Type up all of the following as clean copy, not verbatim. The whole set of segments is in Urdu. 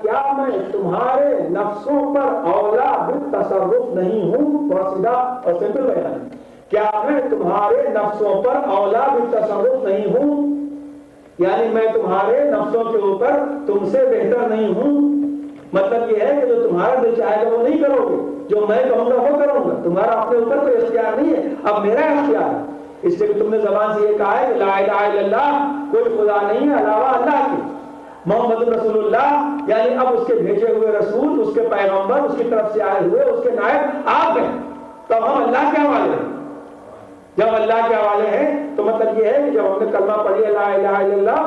کیا میں تمہارے نفسوں پر اولا بالتصرف نہیں ہوں؟ بہت سیدھا اور سمپل بیان، کیا میں تمہارے نفسوں پر اولا بالتصرف نہیں ہوں؟ یعنی میں تمہارے نفسوں کے اوپر تم سے بہتر نہیں ہوں؟ مطلب یہ ہے کہ جو تمہارا دل چاہے گا وہ نہیں کرو گے، جو میں کہوں گا وہ کروں گا، تمہارا اپنے اوپر کوئی اختیار نہیں ہے، اب میرا اختیار ہے۔ اس لیے کہ تم نے زبان سے یہ کہا ہے کہ لا الہ الا اللہ، کوئی خدا نہیں ہے علاوہ اللہ کے، محمد رسول اللہ، یعنی اب اس کے بھیجے ہوئے رسول، اس کے پیغمبر، اس کی طرف سے آئے ہوئے اس کے نائب آپ ہیں، تو ہم اللہ کے حوالے ہیں۔ جب اللہ کے حوالے ہیں تو مطلب یہ ہے کہ جب ہم نے کلمہ پڑھی لا الہ الا اللہ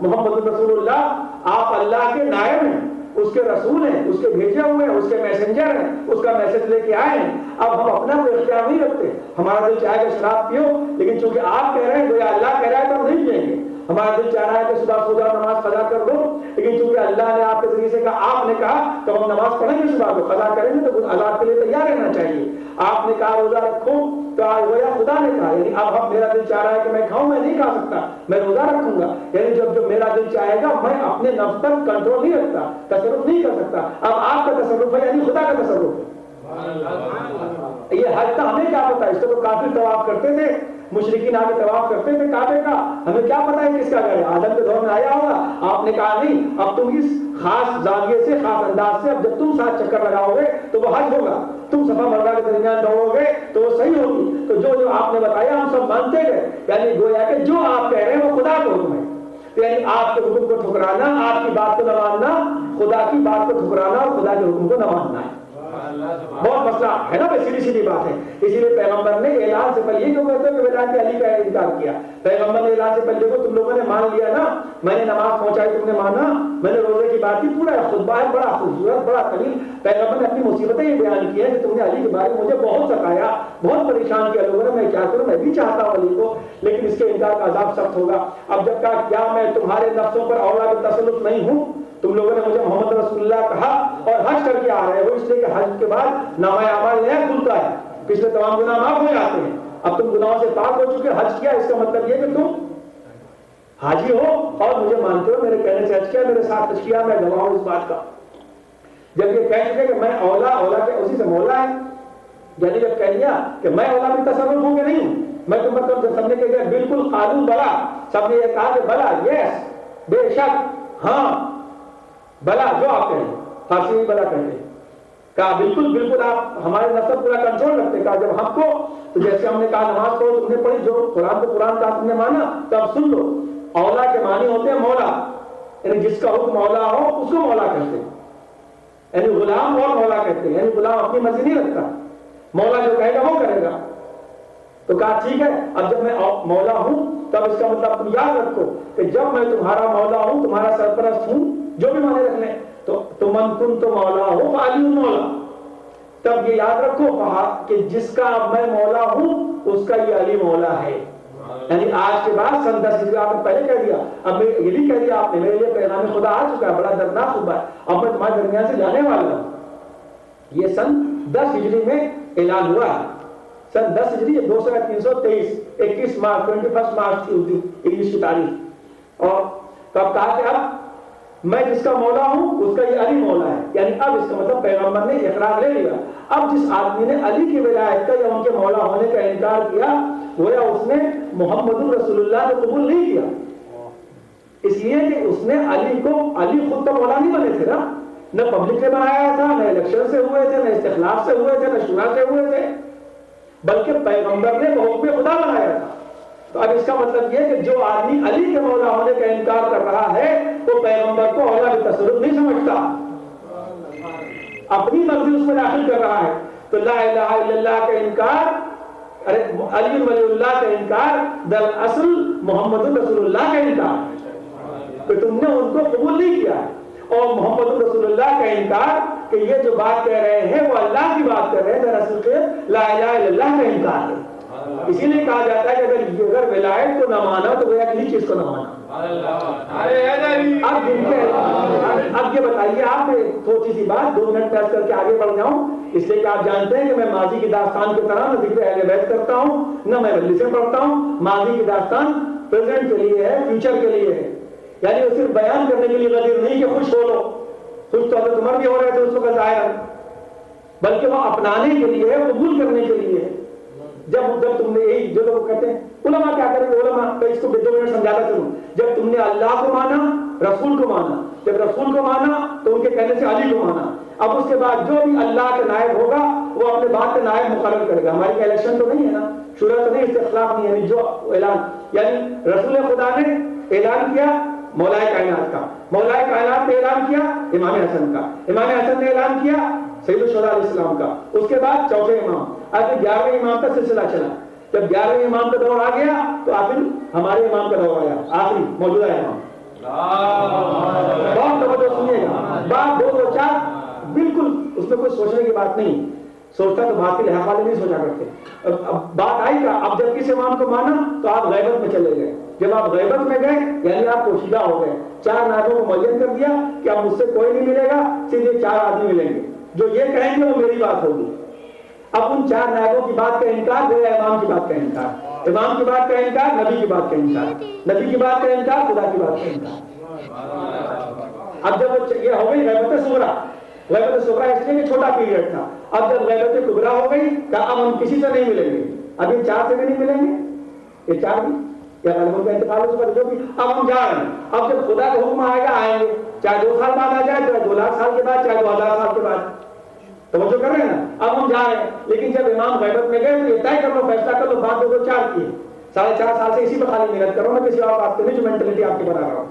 محمد رسول اللہ، آپ اللہ کے نائب ہیں، اس کے رسول ہیں، اس کے بھیجے ہوئے ہیں، اس کے میسنجر ہیں، اس کا میسج لے کے آئے ہیں۔ اب ہم اپنا کوئی اختیار نہیں رکھتے، ہمارا دل چاہے کہ شراب پیو، لیکن چونکہ آپ کہہ رہے ہیں گویا اللہ کہہ رہا ہے تو ہم نہیں پئیں گے۔ ہمارا دل چاہ رہا ہے کہ صبح صبح نماز قضا کر دو، لیکن چونکہ اللہ نے آپ کے ذریعے سے کہا، آپ نے کہا تو ہم نماز پڑھیں گے، صبح کو قضا کریں گے، تو عذاب کے لیے تیار رہنا چاہیے۔ آپ نے کہا روزہ رکھو تو گویا خدا نے کہا، یعنی اب میرا دل چاہ رہا ہے کہ میں کھاؤں، میں نہیں کھا سکتا، میں روزہ رکھوں گا، یعنی جب میرا دل چاہے گا میں اپنے نفس پر کنٹرول نہیں رکھتا، تصرف نہیں کر سکتا۔ اب آپ کا تصرف ہے یعنی خدا کا تصرف ہے۔ یہ حج کا ہمیں کیا پتا، اس کو تو کافر طواف کرتے تھے، مشرکین آگے طواف کرتے تھے کعبے کا، ہمیں کیا پتا ہے کس کا گھر ہے، آدم کے دور میں آیا ہوگا۔ آپ نے کہا نہیں، اب تم اس خاص زاویے سے، خاص انداز سے، اب جب تم 7 چکر لگاؤ گے تو وہ حج ہوگا، تم صفا مروا کے درمیان دوڑو گے تو وہ صحیح ہوگی۔ تو جو آپ نے بتایا ہم سب مانتے گئے، یعنی گویا کہ جو آپ کہہ رہے ہیں وہ خدا کا حکم ہے، یعنی آپ کے حکم کو ٹھکرانا، آپ کی بات کو نہ ماننا، خدا کی بات کو ٹھکرانا اور خدا کے حکم کو نہ ماننا ہے۔ بہت مسئلہ ہے نا بھائی، سیدھی سیدھی بات ہے۔ اسی لیے پیغمبر نے اعلان سے پہلے کیوں کہتے ہیں کہ ولایت علی کا انکار کیا؟ پیغمبر نے اعلان سے پہلے دیکھو تم لوگوں نے مان لیا نا، میں نے نماز پہنچائی تم نے مانا، میں نے روزے کی بات کی، پورا خطبہ ہے بڑا خوبصورت بڑا طویل، پیغمبر نے اپنی مصیبتیں یہ بیان کی ہیں کہ تم نے علی کے بارے میں مجھے بہت ستایا، بہت پریشان کیا لوگوں نے، میں کیا کروں، میں بھی چاہتا ہوں علی کو، لیکن اس کے انکار کا عذاب سخت ہوگا۔ اب جب کہا کیا میں تمہارے نفسوں پر اولا بالتصرف نہیں ہوں؟ تم لوگوں نے مجھے محمد رسول اللہ کہا اور حج کر کے آ رہے ہو، اس لیے کہ حج کے بعد نامہ اعمال نیا کھلتا ہے، پچھلے تمام گناہ معاف ہو جاتے ہیں، اب تم گناہوں سے پاک ہو چکے، حج کیا، اس کا مطلب یہ کہ تم حاجی ہو اور مجھے مانتے ہو، میرے کہنے سے حج کیا، میرے ساتھ حج کیا، میں گواہ ہوں اس بات کا۔ جب یہ کہہ چکے کہ میں اولا کے اسی سے مولا ہے، یعنی جب کہہ دیا کہ میں اولا بھی تصرف ہوں کہ نہیں ہوں، میں تم پر سب نے کہہ دیا بالکل قالوا بلا، سب نے یہ کہا کہ بلا، یس، بے شک، ہاں بلا، جو آپ کہیں، فارسی میں بلا کہتے ہیں، کہا بالکل بالکل آپ ہمارے نفس پورا کنٹرول رکھتے، کہا جب ہم کو، تو جیسے ہم نے کہا نماز پڑھو تم نے پڑھی، جو قرآن کو قرآن کا تم نے مانا تو اب سن لو، اولا کے معنی ہوتے ہیں مولا، یعنی جس کا حکم مولا ہو اس کو مولا کہتے ہیں، یعنی غلام اور مولا کہتے ہیں، یعنی غلام اپنی مرضی نہیں رکھتا، مولا جو کہے گا وہ کرے گا۔ تو کہا ٹھیک ہے، اب جب میں مولا ہوں تب اس کا مطلب تم یاد رکھو کہ جب میں تمہارا مولا ہوں، تمہارا سرپرست ہوں، جو بھی معنی رکھ لیں، تو من کن تو مولا ہو علی مولا، تب یہ یاد رکھو کہ جس کا اب میں مولا ہوں اس کا یہ علی مولا ہے۔ یعنی آج کے بعد سن 10 ہجری آپ نے پہلے کہہ دیا، اب یہ بھی کہہ دیا آپ نے، میرے لیے پیغام خدا آ چکا ہے، بڑا دردناک خطبہ ہے، اب میں تمہارے درمیان سے جانے والا ہوں۔ یہ سن 10 ہجری میں اعلان ہوا ہے، سن 10 ہجری 2323، 21 مارچ 21 مارچ تھی انگلش کی تاریخ، اور تب کہا کہ اب میں جس کا مولا ہوں اس کا یہ علی مولا ہے، یعنی اب اس کا مطلب پیغمبر نے اقرار لے لیا۔ اب جس آدمی نے علی کی ولایت کا یا ان کے مولا ہونے کا انکار کیا، گویا اس نے محمد رسول اللہ کو قبول نہیں کیا، اس لیے کہ اس نے علی خود تو مولا نہیں بنے تھے نا، نہ پبلک نے بنایا تھا، نہ الیکشن سے ہوئے تھے، نہ استخلاف سے ہوئے تھے، نہ شورا سے ہوئے تھے، بلکہ پیغمبر نے بحکم خدا بنایا تھا۔ تو اب اس کا مطلب یہ کہ جو آدمی علی کے مولا ہونے کا انکار کر رہا ہے وہ پیغمبر کو اولا بالتصرف نہیں سمجھتا، اپنی مرضی اس میں داخل کر رہا ہے۔ تو لا الہ الا اللہ کا انکار، علی ولی اللہ کا انکار، دراصل محمد رسول اللہ کا انکار، کہ تم نے ان کو قبول نہیں کیا ہے، اور محمد رسول اللہ کا انکار کہ یہ جو بات کہہ رہے ہیں وہ اللہ کی بات کر رہے ہیں، دراصل کہ لا الہ الا اللہ کا انکار ہے۔ اسی لیے کہا جاتا ہے کہ اگر ولایت کو نہ مانا تو گویا کسی چیز کو نہ مانا۔ اب یہ بتائیے آپ، تھوڑی سی بات 2 منٹ پیس کر کے آگے بڑھ جاؤں، اس لیے کہ آپ جانتے ہیں کہ میں ماضی کی داستان کی طرح نہ ذکر اہل بیت کرتا ہوں نہ میں مجلسیں پڑھتا ہوں، ماضی کی داستان پریزنٹ کے لیے ہے، فیوچر کے لیے ہے، یعنی وہ صرف بیان کرنے کے لیے غدیر نہیں کہ خوش ہو لو، خوش تو حضرت عمر بھی ہو رہے تھے اس وقت ظاہر، بلکہ وہ اپنانے کے لیے ہے، قبول کرنے کے لیے ہے۔ جب تم نے یہی جو لوگ کہتے ہیں علماء کیا کریں گے، علماء تو اس کو 2 منٹ سمجھاتا چلوں، جب تم نے اللہ کو مانا، رسول کو مانا، جب رسول کو مانا تو ان کے کہنے سے علی کو مانا، اب اس کے بعد جو بھی اللہ کا نائب ہوگا وہ اپنے بات کا نائب مقرر کرے گا۔ ہماری الیکشن تو نہیں ہے نا، شورا تو نہیں، استخلاف نہیں ہے، جو اعلان یعنی رسول خدا نے اعلان کیا مولا کائنات کا، مولا کائنات نے اعلان کیا امام حسن کا، امام حسن نے اعلان کیا سید الشہداء علیہ السلام کا، اس کے بعد چوتھے امام، آخر 11ویں امام کا سلسلہ چلا۔ جب 11ویں امام کا دور آ گیا تو آخر ہمارے امام کا دور آیا، آخری موجودہ امام۔ بہت توجہ سنیے گا، بات 2 2 4 بالکل اس میں کوئی سوچنے کی بات نہیں، سوچتا تو بات کے لحاظ والے نہیں سوچا کرتے۔ اب بات آئی کا، اب جب کس امام کو مانا تو آپ غیبت میں چلے گئے، جب آپ غیبت میں گئے یعنی آپ پوشیدہ ہو گئے، 4 نائبوں کو معین کر دیا کہ اب مجھ سے کوئی نہیں ملے گا، صرف یہ 4 آدمی ملیں گے، جو یہ کہیں گے وہ میری بات ہوگی۔ اب ان 4 نائبوں کی بات کا انکار گویا امام کی بات کا انکار، امام کی بات کا انکار نبی کی بات کا انکار، نبی کی بات کا انکار خدا کی بات کا انکار۔ اب جب یہ ہو گئی غیبت صغریٰ، غیبت صغریٰ اس لیے کہ چھوٹا پیریڈ تھا، اب جب غیبت کبریٰ ہو گئی کہ اب ہم کسی سے نہیں ملیں گے، اب یہ 4 سے بھی نہیں ملیں گے، یہ 4 بھی یا غالباً کا انتقال ہو چکا جو بھی، اب ہم جا رہے ہیں، اب جب خدا کا حکم آئے گا آئیں گے، چاہے 2 سال بعد آ جائے، چاہے 2 لاکھ سال کے بعد، چاہے 2000 سال کے بعد، توجہ کر رہے ہیں نا، اب ہم جا رہے ہیں۔ لیکن جب امام غیبت میں گئے تو یہ طے کر لو، فیصلہ کر لو، بات 2 2 4 کی ہے، 4.5 سال سے اسی پر خالی محنت کرو، میں کسی اور بات کو نہیں، جو مینٹلٹی آپ کی بنا رہا ہوں،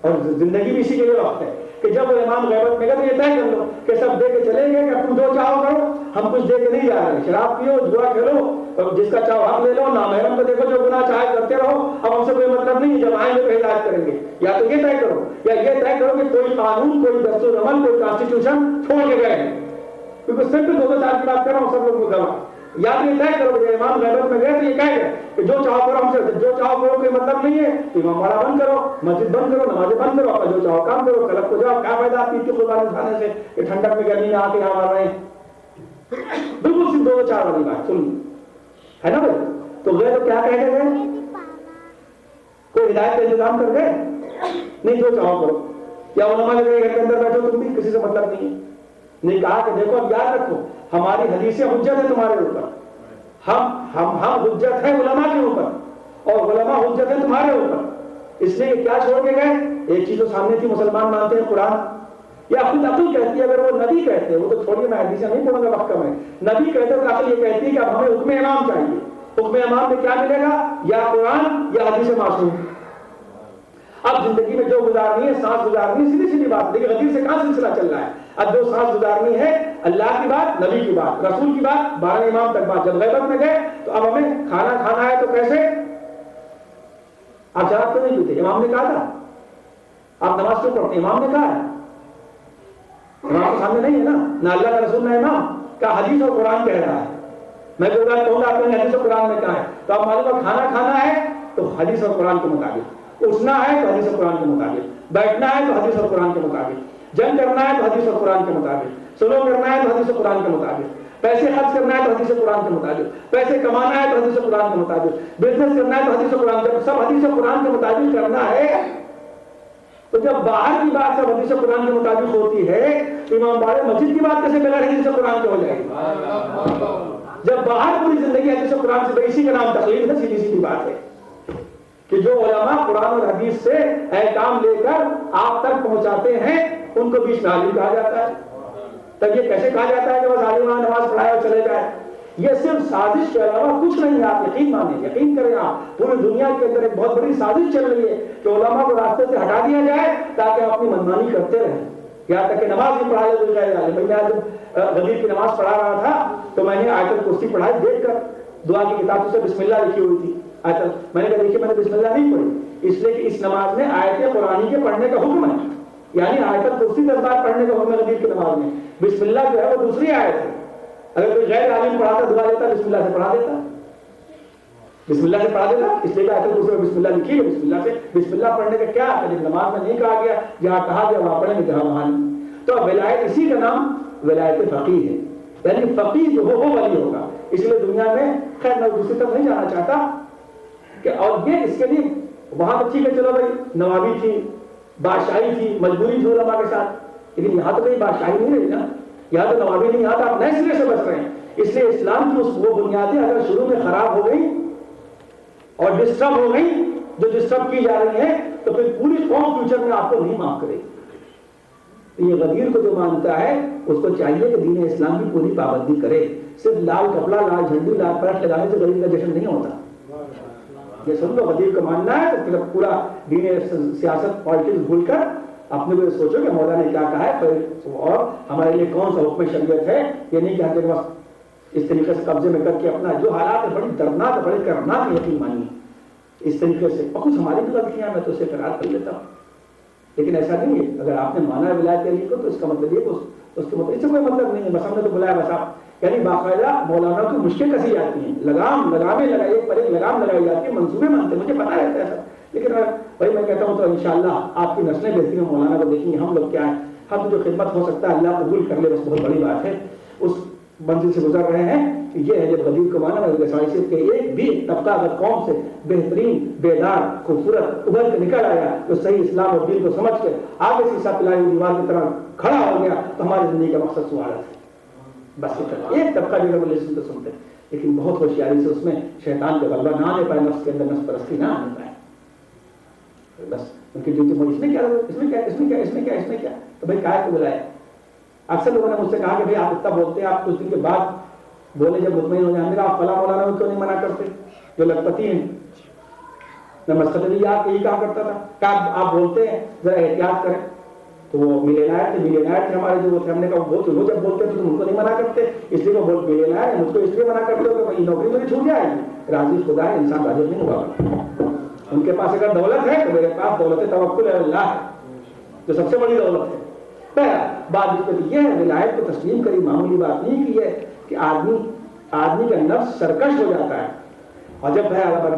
اور زندگی بھی اسی کے لیے وقت ہے کہ جب وہ امام غیبت میں گئے تو یہ طے کر لو کہ سب دے کے چلیں گے کہ تم جو چاہو کرو، ہم کچھ دے کے نہیں جا رہے، شراب پیو، جوا کھیلو، اور جس کا چاہو حق لے لو، نامحرم کو دیکھو، جو گناہ چاہے کرتے رہو، اب ہم سے کوئی مطلب نہیں ہے، جب آئیں گے تو ہدایت کریں گے۔ یا تو یہ طے کرو یا یہ طے کرو کہ کوئی قانون، کوئی دستور عمل، کوئی کانسٹیٹیوشن چھوڑ کے گئے ہیں، کیونکہ سمپل 2 2 4 کی بات کر رہا ہوں، سب لوگ کو گواہ۔ یا تو یہ طے کرو کہ امام غیبت میں گئے تو یہ کہہ گئے کہ جو چاہو کرو، ہم سے جو چاہو کرو کوئی مطلب نہیں ہے، امام والا بند کرو، مسجد بند کرو، نمازیں بند کرو، اپنا جو چاہو کام کرو، کلب کو جاؤ، کیا فائدہ آپ کی قربانی کھانے سے کہ ٹھنڈک میں گرمی میں آ کے یہاں مار رہے ہیں۔ بالکل صرف 2 2 4 والی بات سن ہے نا بھائی، تو گئے تو کیا کہہ کے گئے، کوئی ہدایت کا انتظام کر گئے نہیں، جو چاہو کرو، یا علماء نے گھر کے اندر بیٹھو تم بھی، کسی سے مطلب نہیں ہے، نہیں کہا کہ دیکھو اب یاد رکھو ہماری حدیثیں حجت ہے تمہارے اوپر، ہم حجت ہیں علماء کے اوپر، اور علماء حجت ہیں تمہارے اوپر، اس لیے کیا چھوڑ کے گئے، ایک چیز تو سامنے تھی، مسلمان مانتے ہیں قرآن، یا خود عقل کہتی ہے، اگر وہ نبی کہتے ہیں، وہ تو چھوڑیے میں حدیثیں نہیں پڑھوں گا وقت کم ہے، نبی کہتے ہیں تو عقل یہ کہتی ہے کہ اب ہمیں حکم امام چاہیے، حکم امام میں کیا ملے گا، یا قرآن یا حدیث معصوم۔ اب زندگی میں جو گزارنی ہے، سانس گزارنی ہے، سیدھی سیدھی بات، لیکن حدیث سے کہاں سلسلہ چل رہا ہے، اب جو سانس گزارنی ہے اللہ کی بات، نبی کی بات، رسول کی بات، 12 امام تک بات۔ جب غیبت میں گئے تو اب ہمیں کھانا کھانا ہے تو کیسے، آپ شراب تو نہیں پیتے، امام نے کہا تھا، آپ نماز کیوں پڑھتے، امام نے کہا ہے، امام کے سامنے نہیں ہے نا، نہ اللہ کا رسول نہ امام کا، حدیث اور قرآن کہہ رہا ہے، میں جو بات کہوں گا آپ نے حدیث اور قرآن میں کہا ہے، تو آپ معلوم ہے کھانا کھانا ہے تو حدیث اور قرآن کے مطابق، اٹھنا ہے تو حدیث اور قرآن کے مطابق، بیٹھنا ہے تو حدیث اور قرآن کے مطابق، جنگ کرنا ہے تو حدیث اور قرآن کے مطابق، سلو کرنا ہے تو حدیث اور قرآن کے مطابق، پیسے خرچ کرنا ہے تو حدیث قرآن کے مطابق، پیسے کمانا ہے تو حدیث قرآن کے مطابق، بزنس کرنا ہے تو حدیث قرآن کے، سب حدیث قرآن کے مطابق کرنا ہے۔ تو جب باہر کی بات سب حدیث قرآن کے مطابق ہوتی ہے تو امام بارے مسجد کی بات کیسے بغیر حدیث قرآن کے ہو جائے گی؟ جب باہر پوری زندگی حدیث قرآن سے، اسی کا نام تقلید ہے، سیدھی سیدھی بات ہے کہ جو علماء قرآن اور حدیث سے احکام لے کر آپ تک پہنچاتے ہیں ان کو بیچ میں عالم کہا جاتا ہے۔ تب یہ کیسے کہا جاتا ہے کہ بس عالم نماز پڑھائے اور چلے جائے؟ یہ صرف سازش کے علاوہ کچھ نہیں ہے، آپ یقین مانیں، یقین کریں، آپ پوری دنیا کے اندر ایک بہت بڑی سازش چل رہی ہے کہ علماء کو راستے سے ہٹا دیا جائے تاکہ آپ اپنی منمانی کرتے رہیں، یہاں تک کہ نماز بھی پڑھا لے تو غیر عالم۔ میں جب غدیر کی نماز پڑھا رہا تھا تو میں نے آیت الکرسی پڑھائی دیکھ کر، دعا کی کتاب سے بسم اللہ لکھی ہوئی تھی، میں نے کہا دیکھیے میں نے بسم اللہ نہیں پڑھی، اس لیے کہ اس نماز میں آیت قرآنی کے پڑھنے کا حکم ہے، یعنی آیت الکرسی 10 بار پڑھنے کا حکم ہے غدیر کی نماز میں، بسم اللہ جو ہے وہ دوسری آیت ہے، اگر کوئی غیر عالم پڑھاتا دعا لیتا بسم اللہ سے پڑھا دیتا، بسم اللہ سے پڑھا دیتا، اس لیے کہ آیت الکرسی میں بسم اللہ لکھی ہے، بسم اللہ سے، بسم اللہ پڑھنے کا کیا ہے، نماز میں نہیں کہا گیا، جہاں کہا گیا وہاں پڑھیں گے، جہاں وہاں نہیں۔ تو ولایت، اسی کا نام ولایت فقیہ ہے، یعنی فقیہ جو وہ ولی ہوگا۔ اس لیے دنیا میں، خیر میں دوسری طرف نہیں جانا چاہتا کہ، اور یہ اس کے لیے وہاں تو ٹھیک ہے، چلو بھائی نوابی تھی، بادشاہی تھی، مجبوری تھی علماء کے ساتھ، لیکن یہاں تو کوئی بادشاہی نہیں رہی نا، یہاں تو نوابی نہیں، یہاں تو آپ نئے سرے سے بچ رہے ہیں. اس لیے اسلام کی وہ بنیادیں اگر شروع میں خراب ہو گئی اور ڈسٹرب ہو گئی جو ڈسٹرب کی جا رہی ہیں، تو پھر پوری قوم فیوچر میں آپ کو نہیں معاف کرے گی. تو یہ غدیر کو جو مانتا ہے اس کو چاہیے کہ دین اسلام کی پوری پابندی کرے. صرف لال کپڑا، لال جھنڈی، لال پرچ لگانے سے غدیر کا جشن نہیں ہوتا. یہ سن لو، غدیر کو ماننا ہے تو پھر پورا دین سیاست پالیٹکس بھول کر اپنے کو سوچو کہ مولا نے کیا کہا ہے اور ہمارے لیے کون سا حکم شریعت ہے. یہ نہیں کہ ہر جگہ اس طریقے سے قبضے میں کر کے اپنا جو حالات ہے بڑی دردناک، بڑے کرناک یقین مانیے اس طریقے سے. اور کچھ ہماری بھی غلطیاں میں تو اسے قرار کر لیتا ہوں، لیکن ایسا نہیں ہے. اگر آپ نے مانا ہے ولایت علی کو تو اس کا مطلب یہ اس کے مطلب اس سے کوئی مطلب نہیں ہے بس ہم نے تو بلایا بس آپ. یعنی باقاعدہ مولانا کی مشکل کسی جاتی ہیں، لگامیں لگائی، ایک پر ایک لگام لگائی جاتی ہے، منصوبے مانتے ہیں، مجھے پتا رہتا ہے سب. لیکن بھائی میں کہتا ہوں تو انشاءاللہ آپ کی نسلیں بہتری میں مولانا کو دیکھیں گے. ہم لوگ کیا ہے، ہم جو خدمت ہو سکتا ہے اللہ قبول کر لے بس بہت بڑی بات ہے. اس منزل سے گزر رہے ہیں. یہ ہے جب غدیر کو مانا سائنسیت کے ایک بھی طبقہ اگر قوم سے بہترین، بیدار، خوبصورت ابھر کے نکل آیا تو صحیح اسلام اور دین کو سمجھ کے آگے سیسا پلائی ہوئی دیوار کی طرح کھڑا ہو گیا تو ہماری زندگی کا مقصد سوال ہے. بس ایک طبقہ جو ہے تو سنتے ہیں، لیکن بہت ہوشیاری سے اس میں شیطان کا غلبہ نہ آنے پائے، نفس کے اندر نفس پرستی نہ آنے پائے. بس ان کی ڈیوٹی اس میں کیا، اس میں کیا، اس میں کیا، اس میں کیا، اس میں کیا. تو بھائی کہا کو بلایا. اکثر لوگوں نے مجھ سے کہا کہ بھائی آپ اتنا بولتے ہیں، آپ کچھ دن کے بعد بولے جب مطمئن ہو جائیں گے آپ فلاں مولانا کو کیوں نہیں منع کرتے جو لکھپتی ہیں. میں مسجد بھی آپ یہی کہا کرتا تھا کہ آپ بولتے ہیں ذرا احتیاط کریں. تو وہ ملینائر تھے ہمارے جو تھے، ہم نے کہا وہ جب بولتے تھے تو ان کو نہیں منع کرتے، اس لیے وہ ملینائر ہے، مجھ کو اس لیے منع کرتے ہو کہ نوکری میری چھوٹ جائے گی. راضی خدا ہے، انسان راضی نہیں ہوگا. ان کے پاس اگر دولت ہے تو میرے پاس دولت توکل اللہ ہے جو سب سے بڑی دولت ہے. بات یہ ہے ولایت کو تسلیم کری معمولی بات نہیں کی ہے کہ آدمی کا نفس سرکش ہو جاتا ہے. اور جب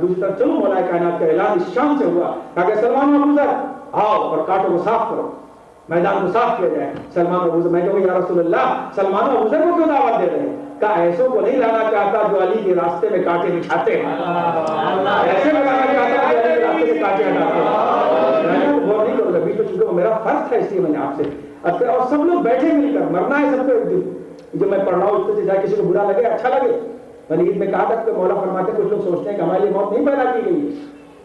دوسری طرف چلو مولا کائنات کا اعلان اس شام سے ہوا کہ سلمان ابو ذر آؤ اور کانٹوں کو صاف کرو، میدان کو صاف کیا جائے. سلمان ابو ذر، میں کہوں یا رسول اللہ سلمان ابو ذر کو کیوں دعوت دے رہے ہیں؟ کہ ایسوں کو نہیں لانا چاہتا جو علی کے راستے میں کانٹے بچھاتے ہیں، ایسے کو لانا چاہتا جو علی کے راستے سے کانٹے ہٹاتے ہیں. میں نے غور نہیں کروں گا بیچ میں، چونکہ وہ میرا فرض تھا اس لیے میں نے آپ سے. اور سب لوگ بیٹھے مل کر، مرنا ہے سب کو ایک دن. جو میں پڑھ رہا ہوں اس سے چاہے کسی کو برا لگے اچھا لگے. میں نے عید میں کہا تھا کہ مولا فرماتے کچھ لوگ سوچتے ہیں کہ ہمارے لیے موت نہیں پیدا کی گئی ہے.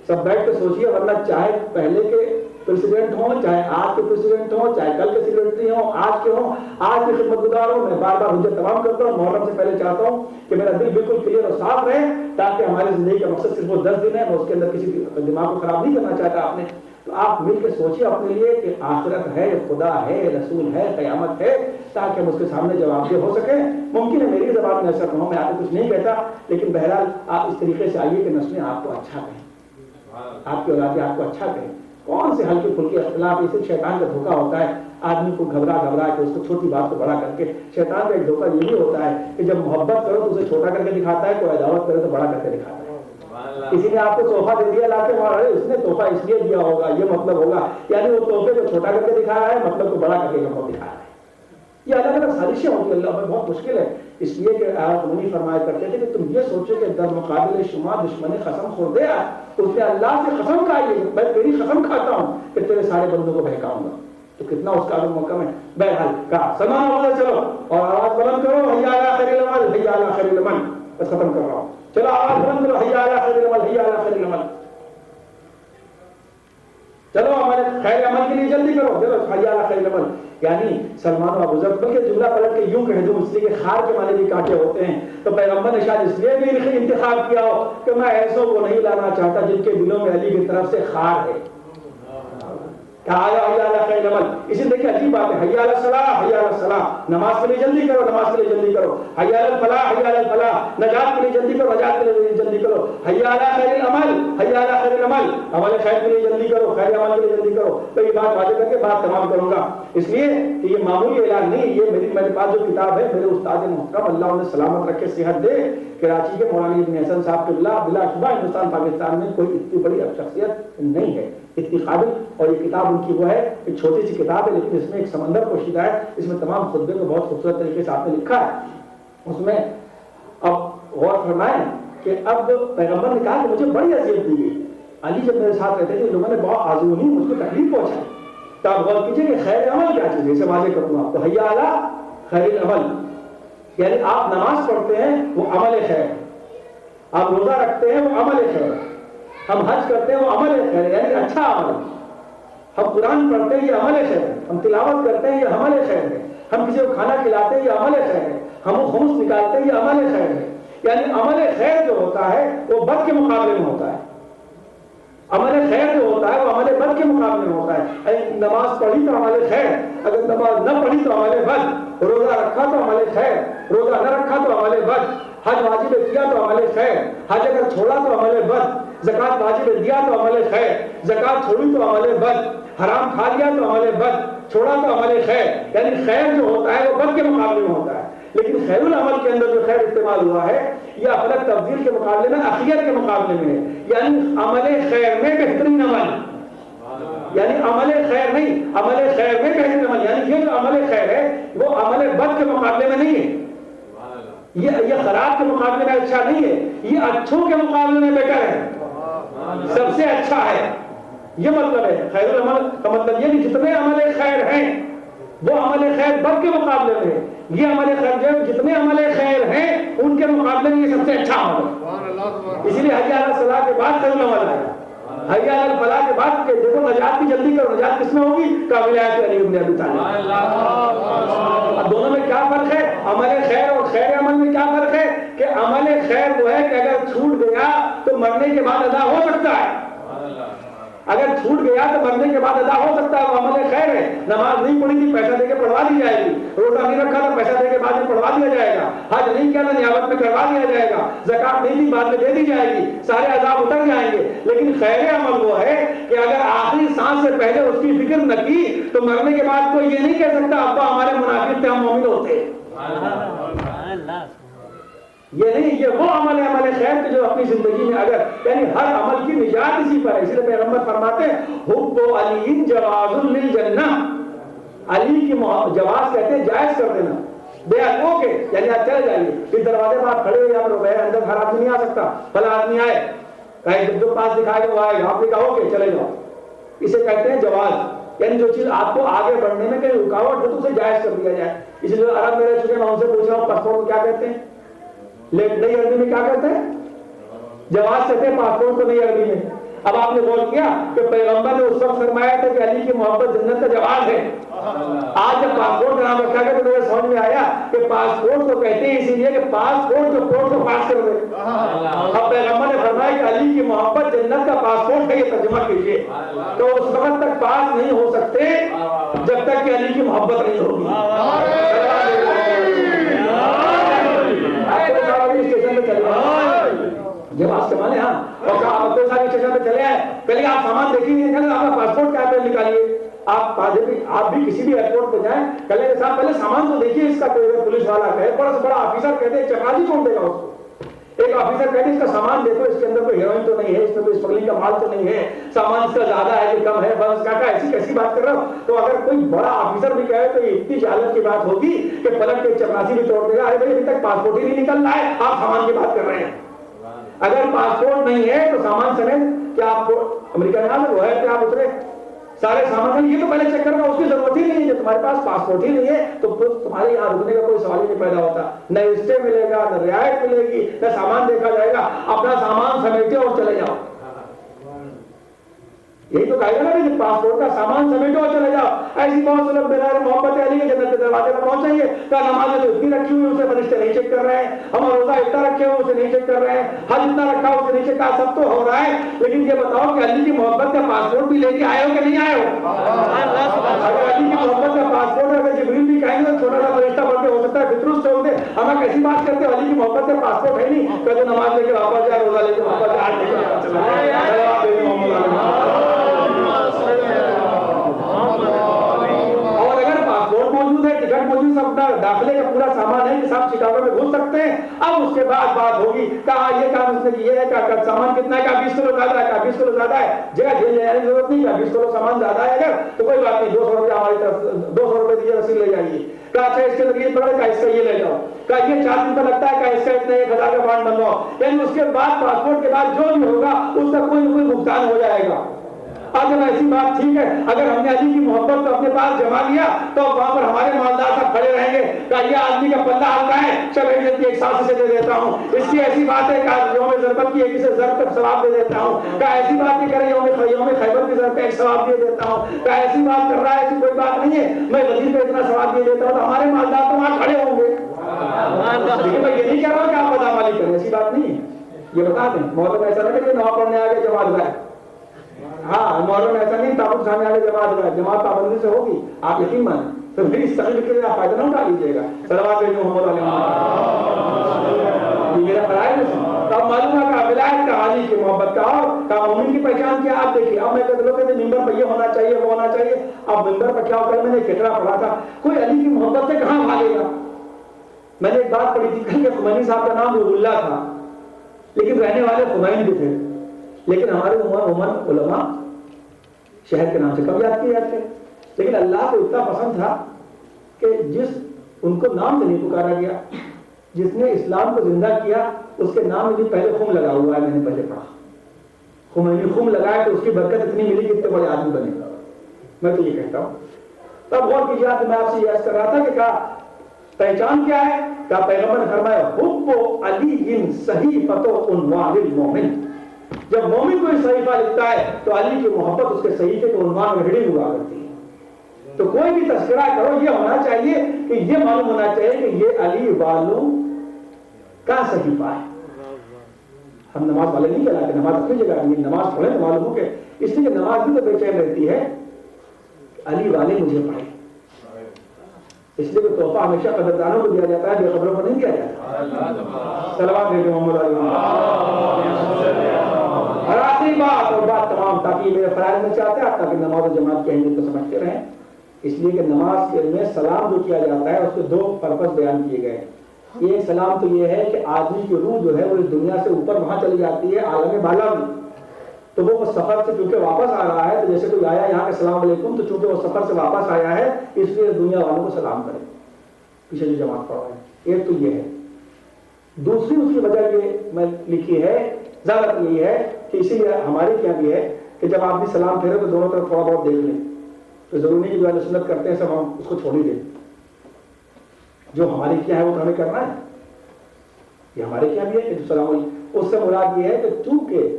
سب بیٹھ کے سوچیے، ورنہ چاہے پہلے کے پریسیڈنٹ ہوں، چاہے آج کے پریسیڈنٹ ہوں، چاہے کل کے سیکرٹری ہوں، آج کے ہوں، آج کے خدمت گزار ہوں، میں بار بار حجت تمام کرتا ہوں. محرم سے پہلے چاہتا ہوں کہ میرا دل بالکل کلیئر اور صاف رہے تاکہ ہماری زندگی کا مقصد صرف وہ 10 دن ہے. میں اس کے اندر کسی دماغ کو خراب نہیں کرنا چاہتا آپ نے. تو آپ مل کے سوچیے اپنے لیے کہ آخرت ہے، خدا ہے، رسول ہے، قیامت ہے، تاکہ ہم اس کے سامنے جواب دہ ہو سکیں. ممکن ہے میری زبان میں ایسا نہ ہو، میں آپ کو کچھ نہیں کہتا، لیکن بہرحال آپ اس طریقے سے آئیے کہ نسلیں آپ کو اچھا کہیں، آپ کی اولادیں آپ کو اچھا کہیں. کون سے ہلکے پھلکے اختلاف، اسے شیطان کا دھوکہ ہوتا ہے. آدمی کو گھبرا کے اس کو چھوٹی بات کو بڑا کر کے، شیطان کا ایک دھوکہ یہ بھی ہوتا ہے کہ جب محبت کرو تو اسے چھوٹا کر کے دکھاتا ہے، کوئی عداوت کرے تو بڑا کر کے دکھاتا ہے. کسی نے آپ کو تحفہ دے دیا لا کے، اس نے تحفہ اس لیے دیا ہوگا، یہ مطلب ہوگا، یعنی وہ تحفے کو چھوٹا کر کے دکھا رہا ہے، مطلب کو بڑا کر کے دکھا رہا ہے. یہ الگ الگ سازشیں ہوتی ہیں اللہ میں، بہت مشکل ہے. اس لیے کہ آپ انہیں فرمایا کرتے تھے کہ تم یہ سوچو کہ در مقابل شما دشمن قسم خورد ہے. اس نے اللہ سے قسم کھائی ہے، میں تیری قسم کھاتا ہوں کہ تیرے سارے بندوں کو بہکاؤں گا. تو کتنا اس کا موقع ہے. بہرحال کہا سلمان والے چلو اور آواز بلند کرو، حی علی خیر العمل، حی علی خیر العمل. بس ختم کر رہا ہوں، چلو آواز بلند کرو، حی علی خیر العمل، حی علی خیر العمل. چلو ہمارے خیر عمل کے لیے جلدی کرو، چلو حی علی خیر العمل. یعنی سلمان و ابو ذر، بلکہ جملہ پلٹ کے یوں کہہ دوں اس لیے کہ خار کے معنی بھی کانٹے ہوتے ہیں، تو پیغمبر نے شاید اس لیے بھی انتخاب کیا ہو کہ میں ایسوں کو نہیں لانا چاہتا جن کے دلوں میں علی کی طرف سے خار ہے. کہا حی علی خیر العمل. اسی دیکھیں عجیب بات ہے، حی علی الصلاۃ، حی علی الصلاۃ، نماز کے لیے جلدی کرو، نماز کے لیے جلدی کرو. حی علی الفلاح، حی علی الفلاح، نجات کے لیے جلدی کرو، نجات کے لیے جلدی کرو. حی علی خیر العمل، حی علی خیر العمل، عمل خیر کے لیے جلدی کرو، خیر عمل کے لیے جلدی کرو. تو یہ بات واضح کر کے بات تمام کروں گا، اس لیے کہ یہ معمولی اعلان نہیں. یہ میرے پاس جو کتاب ہے، میرے استاد محترم اللہ انہیں سلامت رکھے، صحت دے، کراچی کے مولانا ابن حسن صاحب کے بلا شبہ ہندوستان پاکستان میں کوئی اتنی بڑی شخصیت نہیں ہے اتنی قابل. اور یہ کتاب ان کی وہ ہے، ایک چھوٹی سی کتاب ہے لیکن اس میں ایک سمندر پوشیدہ ہے. اس میں تمام خطبے کو بہت خوبصورت طریقے سے آپ نے لکھا ہے. اس میں اب غور فرمائیں کہ اب پیغمبر نے کہا کہ مجھے بڑی اذیت دی گئی. علی جب میرے ساتھ رہتے تھے لوگوں نے بہت آزمونی مجھ کو تکلیف پہنچائی. تو آپ غور کیجیے کہ خیر عمل کیا چیز ہے، اسے واضح کروں آپ کو. حی علی خیر العمل، یعنی آپ نماز پڑھتے ہیں وہ عمل خیر، آپ روزہ رکھتے ہیں وہ عمل خیر، ہم حج کرتے ہیں وہ عمل خیر یعنی اچھا عمل، ہم قرآن پڑھتے ہیں یہ عمل خیر ہے، ہم تلاوت کرتے ہیں یہ عمل خیر ہے، ہم کسی کو کھانا کھلاتے ہیں یہ عمل خیر ہے، ہم خمس نکالتے ہیں یہ عمل خیر ہے. یعنی عمل خیر جو ہوتا ہے وہ بد کے مقابلے میں ہوتا ہے. عمل خیر جو ہوتا ہے وہ عمل بد کے مقابلے میں ہوتا ہے. نماز پڑھی تو عمل خیر، اگر نماز نہ پڑھی تو عمل بد، روزہ رکھا تو عمل خیر، روزہ نہ رکھا تو عمل بد، حج واجب کیا تو عمل خیر، حج اگر چھوڑا تو عمل بد، زکات واجب دیا تو عمل خیر، زکات چھوڑی تو عمل بد، حرام کھا لیا تو عمل بد، چھوڑا تو عمل خیر. یعنی خیر جو ہوتا ہے وہ بد کے مقابلے میں ہوتا ہے. لیکن خیر العمل کے اندر جو خیر استعمال ہوا ہے یہ افضل تفضیل کے مقابلے میں اخیت کے مقابلے میں ہے. یعنی عمل خیر میں بہترین عمل، یعنی عمل خیر نہیں، عمل خیر میں بہترین عمل. یعنی یہ جو عمل خیر ہے وہ عمل بد کے مقابلے میں نہیں ہے، یہ خراب کے مقابلے میں اچھا نہیں ہے، یہ اچھوں کے مقابلے میں بہتر ہے، سب سے اچھا ہے. یہ مطلب ہے خیر العمل کا مطلب یہ کہ جتنے عمل خیر ہیں وہ عمل خیر بد کے مقابلے میں ہے، یہ عمل خیر جو جتنے عمل خیر ہیں ان کے مقابلے میں یہ سب سے اچھا عمل ہے. اسی لیے حی علی الصلاۃ کے بعد خیر العمل آیا، حی علی الفلاح کے بعد کہ دیکھو نجات بھی جلدی کرو. نجات کس میں ہوگی؟ ولایت علی بن ابی طالب. اب دونوں میں کیا فرق ہے؟ عمل خیر اور خیر عمل میں کیا فرق ہے کہ عمل خیر وہ ہے کہ اگر چھوٹ گیا تو مرنے کے بعد ادا ہو سکتا ہے، اگر چھوٹ گیا تو مرنے کے بعد ادا ہو سکتا ہے، وہ عمل خیر ہے. نماز نہیں پڑھی تھی پیسہ دے کے پڑھوا دی جائے گی، روزہ نہیں رکھا تھا پیسہ دے کے بعد میں پڑھوا دیا جائے گا، حج نہیں کیا تھا نیابت میں کروا دیا جائے گا، زکات نہیں دی بعد میں دے دی جائے گی، سارے عذاب اتر جائیں گے. لیکن خیر عمل وہ ہے کہ اگر آخری سانس سے پہلے اس کی فکر نہ کی تو مرنے کے بعد کوئی یہ نہیں کہہ سکتا ابا ہمارے منافق تھے ہم مومن ہوتے. یہ نہیں، یہ وہ عمل ہے عمل خیر کہ جو اپنی زندگی میں اگر یعنی ہر عمل کی نجات اسی پر ہے. اس لیے پیغمبر فرماتے ہیں حب علی جواز للجنہ، علی کی جواز کہتے ہیں جائز کر دینا، بے حقوں کے یعنی آپ چلے جائیے، اس دروازے پر آپ کھڑے ہوئے آپ روپے اندر ہر آدمی نہیں آ سکتا، بھلا آدمی آئے کہیں جو پاس دکھائے گا وہ آئے گا، آپ نے کہا اوکے چلے جاؤ. اسے کہتے ہیں جواز، یعنی جو چیز آپ کو آگے بڑھنے میں کہیں رکاوٹ ہو تو اسے جائز کر دیا جائے. اس لیے عرب میں رہ چکے میں ان سے پوچھ رہا ہوں پاسپورٹ کو کیا کہتے ہیں؟ نئی عربی میں کیا کہتے ہیں؟ جواز کہتے ہیں پاسپورٹ کو نئی عربی میں. اب آپ نے غور کیا کہ پیغمبر نے اس وقت فرمایا تھا کہ علی کی محبت جنت کا جواز ہے. آج جب پاسپورٹ کا نام رکھا گیا تو مجھے سمجھ میں آیا کہ پاسپورٹ کو کہتے ہیں اسی لیے کہ پاسپورٹ جو پورٹ کو پاس کر دے. اب پیغمبر نے فرمایا کہ علی کی محبت جنت کا پاسپورٹ ہے، یہ ترجمہ کیجیے. تو اس وقت تک پاس نہیں ہو سکتے جب تک کہ علی کی محبت نہیں ہوگی. جواز کے مانے ہاں اور آپ کو سارے اسٹیشن پہ چلے آئے، پہلے آپ سامان دیکھیں گے، آپ کا پاسپورٹ کیا پہ نکالیے. آپ بھی کسی بھی ایئرپورٹ پہ جائیں کہلے کہ صاحب پہلے سامان تو دیکھیے اس کا، کوئی پولیس والا کہے، بڑا سے بڑا آفیسر کہتے ہیں چکالی چھوڑ دے گا اس کو. ایک آفیسر کہتے ہیں اس کا سامان دیکھو، اس کے اندر کوئی ہیروئن تو نہیں ہے، اس میں کوئی اسمگلنگ کا مال تو نہیں ہے، سامان اس کا زیادہ ہے کہ کم ہے، بس کا ایسی کیسی بات کر رہا ہوں. تو اگر کوئی بڑا آفیسر بھی کہے تو یہ اتنی جہالت کی بات ہوگی کہ پلٹ کے چپراسی بھی توڑ دے گا. ارے بھائی ابھی تک پاسپورٹ ہی نہیں نکل رہا ہے، آپ سامان کی بات کر رہے ہیں. اگر پاسپورٹ نہیں ہے تو سامان سمیت کیا آپ کو امریکہ میں وہ ہے کہ آپ اترے سارے سامان، یہ تو پہلے چیک کرنا، اس کی ضرورت ہی نہیں ہے. جب تمہارے پاس پاسپورٹ ہی نہیں ہے تو تمہارے یہاں رکنے کا کوئی سوال ہی نہیں پیدا ہوتا. نہ اسٹے ملے گا، نہ رعایت ملے گی، نہ سامان دیکھا جائے گا. اپنا سامان سمیٹے اور چلے جاؤ. یہی تو کہا نا کہ پاسپورٹ کا سامان سمیٹو اور چلے جاؤ. ایسی بہت سے لوگ بغیر محبت علی کے جنت کے دروازے پر پہنچیں گے کہ نمازیں تو اتنی رکھی ہوئی اسے فرشتے نہیں چیک کر رہے ہیں، ہم روزہ اتنا رکھے ہوئے اسے نہیں چیک کر رہے ہیں، حج اتنا رکھا اسے نہیں چیک کر، سب تو ہو رہا ہے. لیکن یہ بتاؤ کہ علی کی محبت کا پاسپورٹ بھی لے کے آئے ہو کہ نہیں آئے ہو؟ اگر علی کی محبت کا پاسپورٹ اگر جبریل بھی کہیں گے چھوٹا سا فرشتہ بڑھ کے ہو سکتا ہے فطرت سے ہوتے، ہم کیسی بات کرتے ہیں؟ علی کی محبت کا پاسپورٹ ہے نہیں کہ تو نماز لے کے واپس جائے، روزہ لے کے واپس جائے. اور اگر پاسپورٹ موجود ہے، ٹکٹ موجود، سب داخلے کا پورا سامان ہے کہ صاحب شکاگو میں گھس سکتے ہیں، اب اس کے بعد بات ہوگی کہا یہ کام اس نے یہ ہے کہ سامان کتنا ہے، کہا 20 کلو زیادہ ہے، کہا 20 کلو زیادہ ہے، جگہ جھیل جانے کی ضرورت نہیں، کہا 20 کلو سامان زیادہ ہے اگر تو کوئی بات نہیں، 200 روپیہ ہماری طرف 200 روپے دیجیے رسید لے جائیے. کہا اچھا اس کے اندر یہ پڑے گا، اس کا یہ لے جاؤ. کہا یہ 4 دن کا لگتا ہے، کہا اس کا اتنا 1000 کا بانڈ بنواؤ. یعنی اس کے بعد پاسپورٹ کے بعد جو بھی ہوگا اس کا کوئی نہ کوئی بھگتان ہو جائے گا. اگر ایسی بات ٹھیک ہے، اگر ہم نے علی کی محبت پاس جما لیا تو وہاں پر ہمارے مالدار صاحب کھڑے رہیں گے کہ یہ آدمی کا پلہ ہلکا ہے، چلو ایک ساتھ سے دے دیتا ہوں، اس کی ایسی بات ہے کہ یوم ضربت کی ایک سے ضرب کا ثواب دے دیتا ہوں، کہ ایسی بات نہیں کرے یوم خیبر کی ضرب کا ایک ثواب دے دیتا ہوں، کہ ایسی بات کر رہا ہے، ایسی کوئی بات نہیں ہے، میں وزیر پہ اتنا ثواب دے دیتا ہوں، تو ہمارے مالدار تو وہاں کھڑے ہوں گے۔ لیکن میں یہ نہیں کہہ رہا ہوں کہ آپ بدعملی کریں، ایسی بات نہیں ہے، یہ بتا دیں محرم ایسا نہ کہ نماز پڑھنے آگے جماعت گئے، ہاں محرم ایسا نہیں تابوت اٹھانے آگے جماعت گئے، جماعت پابندی سے ہوگی، آپ یقین مانیں، تو پھر اس تقریب کے لیے آپ فائدہ نہ اٹھا لیجیے گا۔ صلوات علی محمد علیہ وسلم، یہ میرا فرائض ہے۔ تو اب معلوم ہے کہ ولایت کا، علی کی محبت کا، اور کا مومن کی پہچان کیا آپ دیکھیے۔ اب میں کہتے لوگ کہتے ممبر پہ یہ ہونا چاہیے وہ ہونا چاہیے، اب ممبر پہ کیا ہوتا ہے، میں نے فکرہ پڑھا تھا، کوئی علی کی محبت سے کہاں بھاگے گا۔ میں نے ایک بات پڑھی تھی کہ خمینی صاحب کا نام روح اللہ تھا لیکن رہنے والے خمین بھی تھے، لیکن ہمارے عمر علماء شہر کے نام سے کم یاد کیے جاتے، لیکن اللہ کو اتنا پسند تھا کہ جس ان کو نام سے نہیں پکارا گیا، جس نے اسلام کو زندہ کیا اس کے نام میں بھی پہلے خم لگا ہوا ہے، میں نے پہلے پڑھا خمینی خم لگایا تو اس کی برکت اتنی ملی کہ اتنے بڑے آدمی بنے گا۔ میں تو یہ کہتا ہوں، تب غور کیجیے، آپ میں آپ سے یہ عرض کر رہا تھا کہ کہا پہچان کیا ہے، کہا پیغمبر نے فرمایا حب علی صحیفۃ عنوان المومن، جب مومن کوئی صحیفہ لکھتا ہے تو علی کی محبت اس کے صحیفے کے عنوان میں ہیڈنگ ہوا کرتی ہے۔ تو کوئی بھی تذکرہ کرو یہ ہونا چاہیے کہ یہ معلوم ہونا چاہیے کہ یہ علی والوں کا صحیفہ ہے۔ ہم نماز والے نہیں کہلاتے، نماز اپنی جگہ نہیں، نماز پڑھیں تو معلوم ہو کہ اس لیے نماز بھی تو بے چین رہتی ہے، علی والے مجھے پڑھیں، اس لیے کہ تحفہ ہمیشہ قدردانوں کو دیا جاتا ہے، بے خبروں کو نہیں دیا جاتا۔ صلوات علی محمد علیہ وسلم۔ اور آخری بات اور بات تمام، تاکہ میرے فرائض میں چاہتے ہیں تاکہ نماز و جماعت کی اہمیت کو سمجھتے رہیں، اس لیے کہ نماز کے میں سلام جو کیا جاتا ہے اس کے دو پرپس بیان کیے گئے ہیں۔ ایک سلام تو یہ ہے کہ آدمی کی روح جو ہے وہ اس دنیا سے اوپر وہاں چلی جاتی ہے عالم بالا میں، تو وہ سفر سے چونکہ واپس آ رہا ہے، تو جیسے کوئی آیا یہاں کہ السلام علیکم، تو چونکہ وہ سفر سے واپس آیا ہے اس لیے دنیا والوں کو سلام کرے، پیچھے جو جماعت پڑھ رہے ہیں۔ ایک تو یہ ہے، دوسری اس کی وجہ یہ میں لکھی ہے، ضرورت یہی ہے کہ اسی لیے ہمارے کیا بھی ہے کہ جب آپ بھی سلام پھیرے تو دونوں طرف تھوڑا بہت دیکھ لیں، تو ضروری نہیں کہ جو اہل سنت کرتے ہیں سب ہم اس کو چھوڑ ہی دیں، جو ہمارے کیا ہے وہ تو ہمیں کرنا ہے، یہ ہمارے کیا بھی ہے کہ سلام علیکم۔ اس سے مراد یہ ہے کہ چونکہ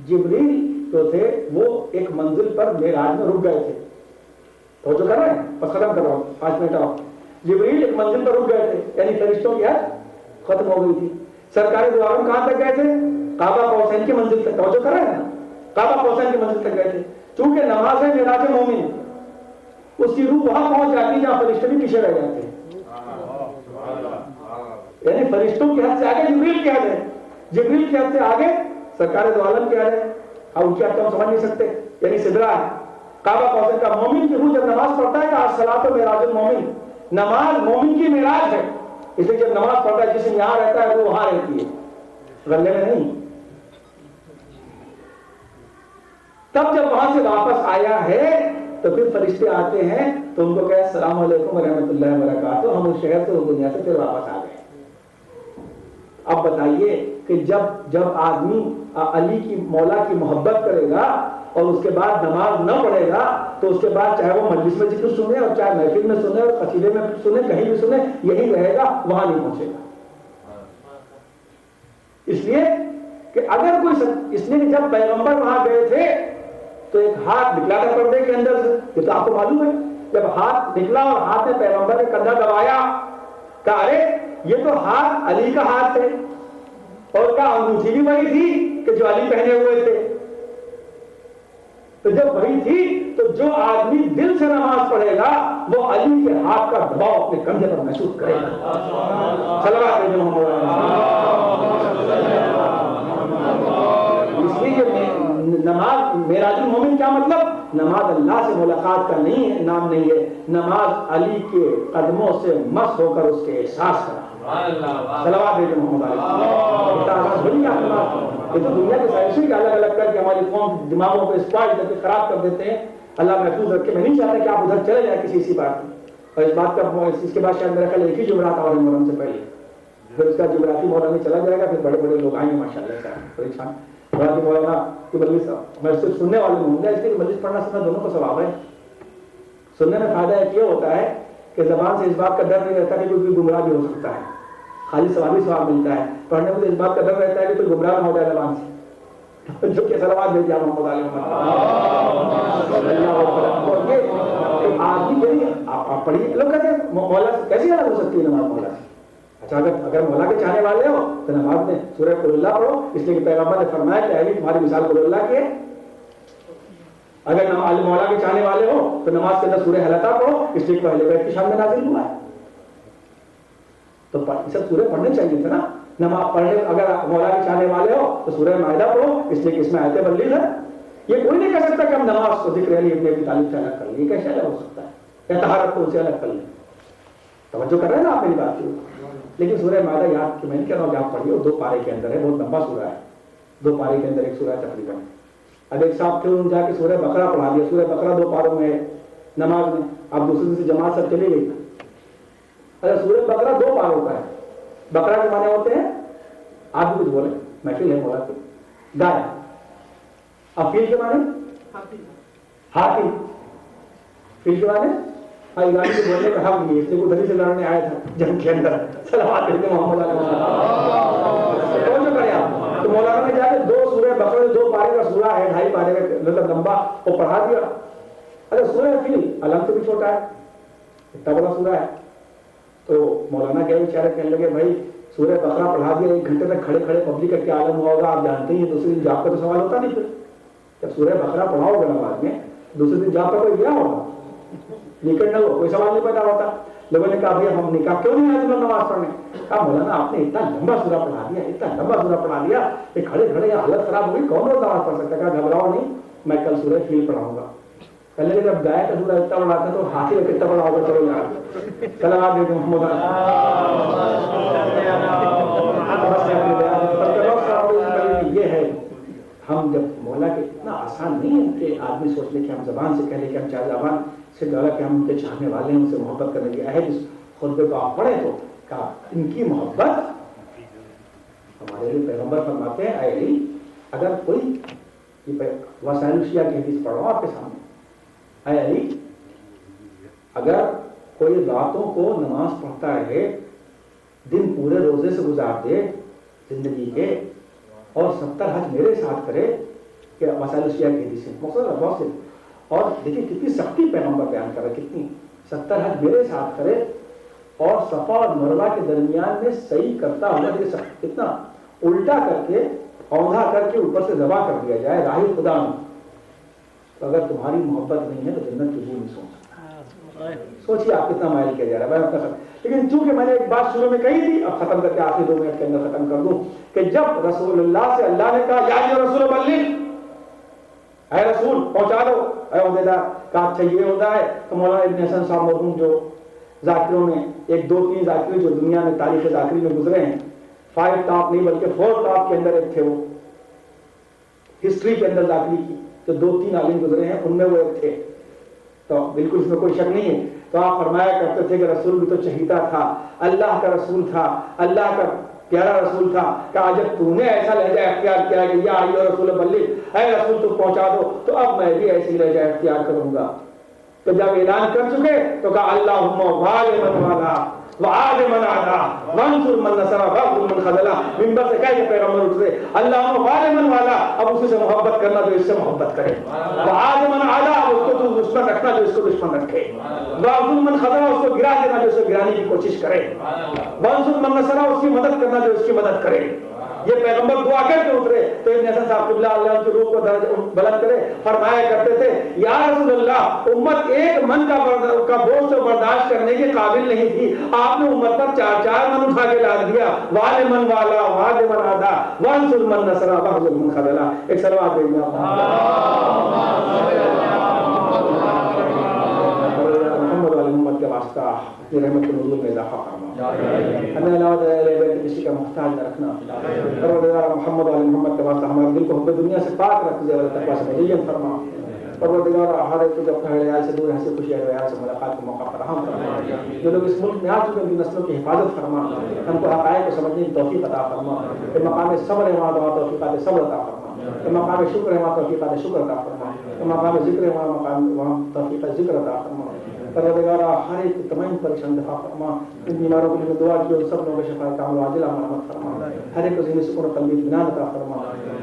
جبریل جو تھے وہ ایک منزل پر معراج میں رک گئے تھے، تو جو کر رہے ہیں بس ختم کر رہا ہوں 5 منٹ اور، جبریل ایک منزل پر رک گئے تھے، یعنی فرشتوں کی حد ختم ہو گئی تھی، سرکار دو عالم کہاں تک گئے تھے، کعبہ قوسین کی منزل تک، توجہ کر رہے ہیں نا، کعبہ قوسین کی منزل تک گئے تھے، چونکہ نماز ہے معراج مومن، اس کی روح وہاں پہنچ جاتی جہاں فرشتے بھی پیچھے رہ جاتے ہیں، یعنی فرشتوں کی حد سے آگے جبریل کی حد ہے، جبریل کی حد سے آگے سرکار دو عالم کی حد ہے، اب ان کی حد تو ہم سمجھ نہیں سکتے، یعنی سدرا ہے کعبہ قوسین کا۔ مومن کی روح جب نماز پڑھتا ہے کہ الصلاۃ معراج المومن، نماز مومن کی معراج ہے، اس لیے جب نماز پڑھتا ہے جسم یہاں رہتا ہے وہ وہاں رہتی ہے، غلے میں نہیں۔ تب جب وہاں سے واپس آیا ہے تو پھر فرشتے آتے ہیں تو ان کو کہے السلام علیکم ورحمۃ اللہ وبرکاتہ، ہم اس شہر سے اس دنیا سے پھر واپس آ گئے۔ اب بتائیے کہ جب آدمی علی کی مولا کی محبت کرے گا اور اس کے بعد نماز نہ پڑھے گا تو اس کے بعد چاہے وہ مجلس میں ذکر سنے اور چاہے محفل میں سنے اور قصیدے میں سنے، کہیں بھی سنے، یہی رہے گا، وہاں نہیں پہنچے گا۔ اس لیے کہ اگر کوئی اس لیے کہ جب پیغمبر وہاں گئے تھے تو ایک ہاتھ نکلا تھا پردے کے اندر سے، یہ تو آپ کو معلوم ہے، جب ہاتھ نکلا اور ہاتھ نے پیغمبر نے کندھا دبایا، کہا ارے یہ تو ہاتھ علی کا ہاتھ ہے، اور کہا انگوٹھی بھی وہی تھی کہ جو علی پہنے ہوئے تھے، تو جب وہی تھی تو جو آدمی دل سے نماز پڑھے گا وہ علی کے ہاتھ کا دباؤ اپنے کندھے پر محسوس کرے گا۔ صلوات علی محمد۔ اس لیے نماز معراج المومن کیا مطلب؟ نماز اللہ سے ملاقات کا نہیں ہے، نام نہیں ہے، نماز علی کے قدموں سے مس ہو کر اس کے احساس کرنا۔ صلوات علی محمد علیہ۔ یہ تو دنیا کے سائنسوں کے الگ الگ کر کے ہماری قوم دماغوں کو اسپائل کر کے خراب کر دیتے ہیں، اللہ محفوظ رکھے۔ میں نہیں چاہتا کہ آپ ادھر چلے جائیں کسی اسی بات میں، اور اس بات کا اس کے بعد شاید میرا خیال ایک ہی جمعرات اور محرم سے پہلے، پھر اس کا جمعراتی محرم میں چلا جائے گا، پھر بڑے بڑے لوگ آئیں گے ماشاءاللہ سے پریشان۔ مولانا کی مجلس میں صرف سننے والے ہوں گے، اس لیے مجلس پڑھنا سننا دونوں کو ثواب ہے۔ سننے میں فائدہ ایک یہ ہوتا ہے کہ زبان سے اس بات کا ڈر نہیں رہتا کہ کوئی گمراہ بھی ہو سکتا ہے، خالی ثواب ملتا ہے. پڑھنے میں تو اس بات کا ڈر رہتا ہے کہ کوئی گمراہ نہ ہو جائے زبان سے. جو کہ صلوات بھیجا محمد علیہ وسلم. اور یہ آدمی یعنی آپ پڑھیے، لوگ کہتے ہیں مولا سے کیسی الگ ہو سکتی ہے نماز مولا سے؟ اچھا اگر مولا کے چاہنے والے ہو تو نماز میں سورہ قل اللہ پڑھو، اس لیے کہ پیغمبر نے فرمایا کہ اہلی تمہاری مثال قل اللہ کی ہے. اگر مولا کے چاہنے والے ہو تو نماز کے اندر سورہ حلقہ پڑھو، اس لیے کہ اہل بیت کی شان میں نازل ہوا ہے. تو یہ سب سورہ پڑھنے چاہیے تھے نا. نماز پڑھنے اگر مولا کے چاہنے والے ہو تو سورہ مائدہ پڑھو، اس لیے کہ اس میں آیت بلیغ ہے. یہ کوئی نہیں کہہ سکتا کہ ہم نماز کو ذکر علی ابن ابی طالب سے الگ کر لیں. یہ کیسے الگ ہو سکتا ہے؟ یا طہارت کو ان سے الگ کر لیں. توجہ کر رہے ہیں نا آپ میری بات کی؟ لیکن سورہ مائدہ یاد کہ میں نہیں کہہ رہا ہوں کہ آپ پڑھیے، 2 پارے کے اندر ہے، بہت لمبا سورہ ہے. 2 پارے کے اندر ایک سورہ تقریباً. اب ایک صاحب کیوں جا کے سورہ بقرہ پڑھا دیا. سورہ بقرہ 2 پاروں میں ہے نماز میں. آپ دوسرے دن سے جماعت سب چلی گئی. اچھا سورہ بقرہ 2 پاروں کا ہے. بقرہ کے معنی ہوتے ہیں، آپ بھی کچھ بولے، محفل ہے مولا کی، گائے. اب فیل کے معنی ہاتھی. فیل کے معنی ایرانی کے بولنے کا حق نہیں، اس لیے وہ دلی سے لڑنے آیا تھا جنگ کے اندر. صلوات محمد علیہ وسلم. تو مولانا نے جا کے 2 سورہ بقرہ 2 پارے کا سورہ ہے، 2.5 پارے کا مطلب لمبا، وہ پڑھا دیا. اچھا سورہ فیل علم سے بھی چھوٹا ہے، اتنا بڑا سورہ ہے. تو مولانا کیا بیچارے کہنے لگے بھائی سورہ بقرہ پڑھا دیا، 1 گھنٹے تک کھڑے کھڑے پبلک کا کیا عالم ہوا ہوگا آپ جانتے ہی ہیں. دوسرے دن جاب کا تو سوال ہوتا نہیں. پھر جب سورہ بقرہ پڑھاؤ گے نماز میں، دوسرے دن جاب کا کوئی گیا ہوگا، نکل نہ ہو، کوئی سوال نہیں پیدا ہوتا. لوگوں نے کہا بھائی ہم نکاح کیوں نہیں آئے نماز پڑھنے؟ کہا مولانا آپ نے اتنا لمبا سورہ پڑھا دیا، اتنا لمبا سورہ پڑھا دیا کہ کھڑے کھڑے حالت خراب ہوئی، کون روز نماز پڑھ سکتا؟ کہا گھبراؤ نہیں، میں کل سورہ فیل پڑھاؤں گا. پہلے جب گائے کا سورہ اتنا بڑا تھا تو ہاتھی کا کتنا بڑا ہوگا؟ چلو یار صلوات دیتے محمد. یہ ہے ہم جب مولا کے اتنا آسان نہیں ہے کہ آدمی سوچ لے کہ ہم زبان سے کہہ لیں کہ ہم چاہے زبان سے ڈالا کہ ہم ان کے چاہنے والے ہیں، ان سے محبت کرنے کی عہد اس خطبے کو آپ پڑھیں تو کہا ان کی محبت ہمارے لیے پیغمبر فرماتے ہیں اے علی اگر کوئی وسائل الشیعہ کی حدیث پڑھ رہا ہوں آپ کے سامنے، اے علی اگر کوئی راتوں کو نماز پڑھتا رہے، دن پورے روزے سے گزار دے زندگی کے، اور 70 حج میرے ساتھ کرے، کہ وسائل الشیعہ کی حدیث ہے مقصد بہت سے. اور دیکھیے کتنی سختی پیغمبر بیان کر رہے، کتنی 70 حج میرے ساتھ کرے اور صفا اور مروہ کے درمیان میں صحیح کرتا ہوا، کتنا الٹا کر کے اوندھا کر کے اوپر سے ذبح کر دیا جائے راہ خدا میں. تو اگر تمہاری محبت نہیں ہے تو جنت کی نہیں سوچ سکتا. سوچیے آپ کتنا مائل کیا جا رہا ہے. لیکن چونکہ میں نے ایک بات شروع میں کہی تھی، اب ختم کر کے آخری 2 منٹ کے اندر ختم کر دوں کہ جب رسول اللہ سے اللہ نے کہا یا رسول بلغ، اے رسول پہنچا دو، اے عہدیدار، کہا اچھا یہ ہوتا ہے. تو مولانا ابن حسن صاحب مرحوم جو ذاکروں میں 1-2-3 ذاکری جو دنیا میں تاریخ ذاکری میں گزرے ہیں، 5 ٹاپ نہیں بلکہ 4 ٹاپ کے اندر ایک تھے، وہ ہسٹری کے اندر ذاکری کی جو 2-3 عالم گزرے ہیں ان میں وہ ایک تھے. تو بالکل اس میں کوئی شک نہیں ہے. تو آپ فرمایا کرتے تھے کہ رسول بھی تو چہیتا تھا، اللہ کا رسول تھا، اللہ کا پیارا رسول تھا. کہا جب تو نے ایسا لہجہ اختیار کیا کہ یا ایھا رسول بلغ، اے رسول تو پہنچا دو، تو اب میں بھی ایسی لہجہ اختیار کروں گا. تو جب اعلان کر چکے تو کہا اللہم وعد من والا وعاد من عادا وانصر من نصر واغفر من خذلا. منبر سے کہہ کے پیغمبر اٹھتے اللہم وعد من والا، اب اسی سے محبت کرنا جو اس سے محبت کرے، وعاد من عادا، اب اس کو تو دشمن رکھنا جو اس کو دشمن رکھے، واغفر من خذلا، اس کو گرا دینا جو اس کو گرانے کی کوشش کرے، وانصر من نصر، اس کی مدد کرنا جو اس کی مدد کرے. یہ پیغمبر دعا کر کے اترے. تو ابن حسن صاحب قبلہ اللہ کی روح کو درجہ بلند کرے فرمایا کرتے تھے یا رسول اللہ امت 1 من کا بوجھ تو برداشت کرنے کے قابل نہیں تھی، آپ نے امت پر 4 من اٹھا کے لا دیا. وعد من والا وعد من عادا وانصر من نصر واغفر من خذلا. ایک صلوات دے دیں محمد علی محمد کے واسطہ اپنی رحمت کے نزول میں اضافہ فرما، ہمیں علاوہ کسی کا محتاج نہ رکھنا. پروردگار محمد علی محمد کے واسطہ ہمارے دل کو حب دنیا سے پاک رکھ، زیور تقویٰ سے مزین فرما. پروردگار ہر ایک کو اپنے عیال سے دور، ہنسی خوشی عیال سے ملاقات کا موقع فراہم فرما. جو لوگ اس ملک میں آ چکے ہیں ان کی نسلوں کی حفاظت فرما، ہم کو حقائق کو سمجھنے کی توفیق عطا فرما. کہ مقام صبر ہے وہاں توفیقات صبر عطا فرما، کہ مقام شکر ہے وہاں توفیقات شکر عطا فرما، کہ مقام ذکر ہے وہاں توفیقات ذکر عطا فرما. پروردگارہ ہر ایک تمام پریشان دفاع فرما، ان بیماروں کے لیے دعا کی اور سب لوگوں کا شفا کامل عاجل مرحمت فرما، ہر ایک کو ذہنی سکون و قلبی اطمینان عطا فرما،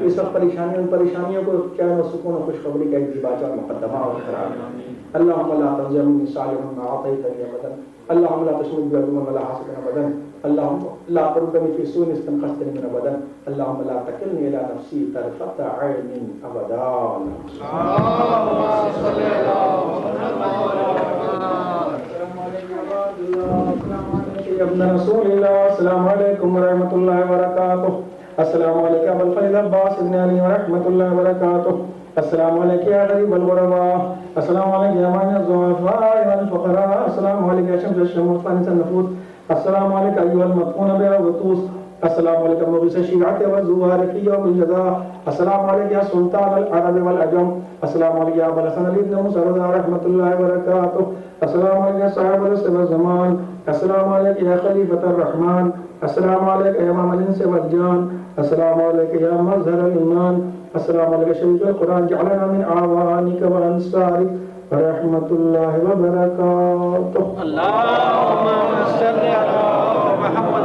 اس وقت ان پریشانیوں کو چین و سکون و خوشخبری کا ایک دیباچہ اور مقدمہ اور قرار اللهم لا تنزع مني صالح ما اعطيتني ابدا، اللهم لا تشمت بي عدوا ولا حاسدا ابدا، اللهم لا تردني في سوء استنقذتني من ابدا، اللهم لا تكلني الى نفسي طرفة عين ابدا. اللهم صل على محمد يا ابن رسول الله. السلام عليكم ورحمة الله وبركاته. السلام عليك ابا الفضل عباس بن علي ورحمة الله وبركاته. السلام عليك يا غريب الغرباء. السلام عليك يا مانع الضعفاء والفقراء. السلام عليك يا شمس الشموس فانس النفوس. السلام عليك ايها المطعون بها والغطوس. السلام عليك مغيث الشيعة والزوار في يوم الجزاء. السلام عليك يا سلطان العرب والعجم. السلام عليك يا ابا الحسن علي بن موسى رحمة الله وبركاته. السلام عليك يا صاحب العصر والزمان. السلام عليك يا خليفة الرحمن. السلام عليك يا امام الانس والجان. السلام عليك يا مظهر الايمان. السلام عليك شريف القرآن. جعلنا من اعوانك وانصارك ورحمة الله وبركاته. اللهم صل على محمد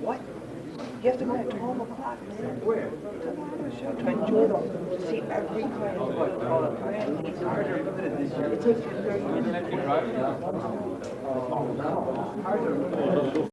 What? You have to go at 12 o'clock, man. Where? To enjoy the see every kind of what? It's harder limited this year. It takes you 30 minutes. Oh, no. Harder limited.